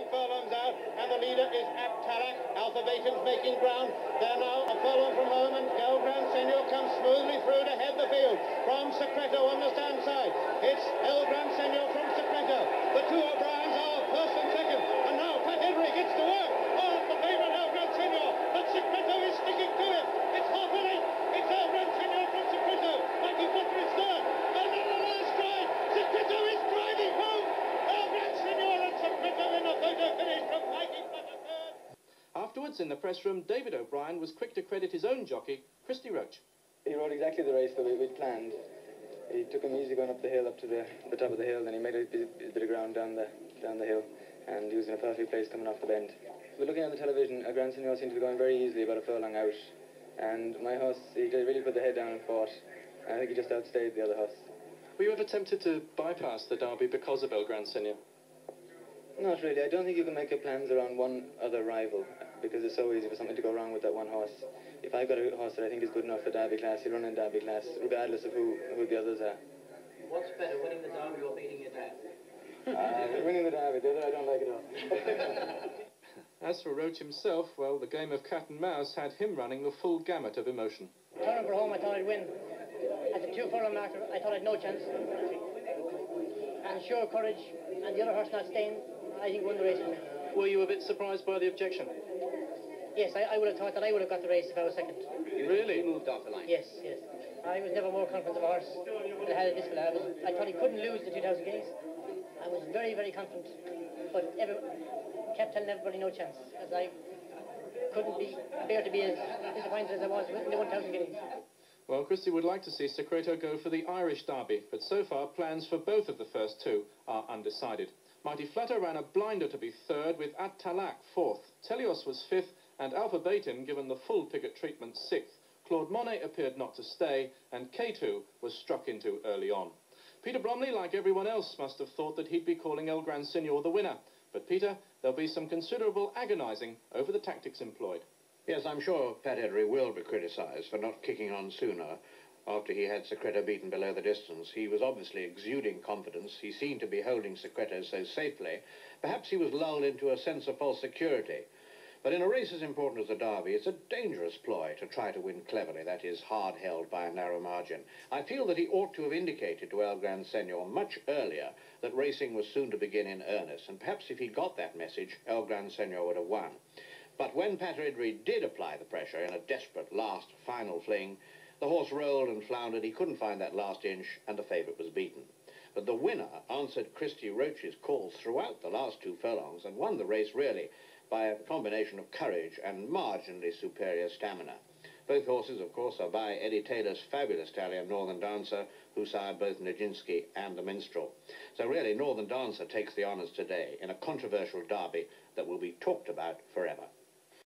furlongs out, and the leader is Abtalak. Alpha Baton's making ground. They're now a furlong from home, and El Gran Senor comes smoothly through to head the field from Secreto on the stand side. It's El Gran Senor from Secreto. The two O'Briens are first and second, and now Pat Henry gets to work on the favourite El Gran Senor, but Secreto is sticking to it. It's half a length. It's El Gran Senor from Secreto. Mighty Flutter is third. And then the last stride. Secreto is driving home. El Gran Senor and Secreto in the photo finish from Mighty Flutter third. Afterwards, in the press room, David O'Brien was quick to credit his own jockey, Christy Roche. He rode exactly the race that we'd planned. He took him easy going up the hill, up to the top of the hill, then he made a bit of ground down the hill, and he was in a perfect place coming off the bend. But looking at the television, El Gran Senor seemed to be going very easily about a furlong out, and my horse, he really put the head down and fought, and I think he just outstayed the other horse. Were you ever tempted to bypass the Derby because of El Gran Senor? Not really. I don't think you can make your plans around one other rival, because it's so easy for something to go wrong with that one horse. If I've got a horse that I think is good enough for Derby class, he'll run in Derby class, regardless of who the others are. What's better, winning the Derby or beating your dad? Winning the Derby, the other I don't like it all. As for Roche himself, well, the game of cat and mouse had him running the full gamut of emotion. Turning for home, I thought I'd win. At the 2 furlong marker, I thought I'd no chance. And sure courage, and the other horse not staying, I think won the race for me. Were you a bit surprised by the objection? Yes, I would have thought that I would have got the race if I was second. Really? You moved off the line? Yes. I was never more confident of a horse than I had this fella. I thought he couldn't lose the 2,000 guineas. I was very, very confident, but kept telling everybody no chance, as I couldn't bear to be as disappointed as I was with the 1,000 guineas. Well, Christy would like to see Secreto go for the Irish Derby, but so far plans for both of the first two are undecided. Mighty Flutter ran a blinder to be third, with Abtalak fourth. Telios was fifth, and Alpha Baton, given the full picket treatment, sixth. Claude Monet appeared not to stay, and K2 was struck into early on. Peter Bromley, like everyone else, must have thought that he'd be calling El Gran Senor the winner. But Peter, there'll be some considerable agonising over the tactics employed. Yes, I'm sure Pat Henry will be criticised for not kicking on sooner after he had Secreto beaten below the distance. He was obviously exuding confidence. He seemed to be holding Secreto so safely. Perhaps he was lulled into a sense of false security. But in a race as important as the Derby, it's a dangerous ploy to try to win cleverly, that is, hard-held by a narrow margin. I feel that he ought to have indicated to El Gran Senor much earlier that racing was soon to begin in earnest, and perhaps if he'd got that message, El Gran Senor would have won. But when Pat Henry did apply the pressure in a desperate last final fling, the horse rolled and floundered, he couldn't find that last inch, and the favourite was beaten. But the winner answered Christy Roche's calls throughout the last 2 furlongs and won the race really by a combination of courage and marginally superior stamina. Both horses, of course, are by Eddie Taylor's fabulous stallion, Northern Dancer, who sired both Nijinsky and the Minstrel. So really, Northern Dancer takes the honours today in a controversial derby that will be talked about forever.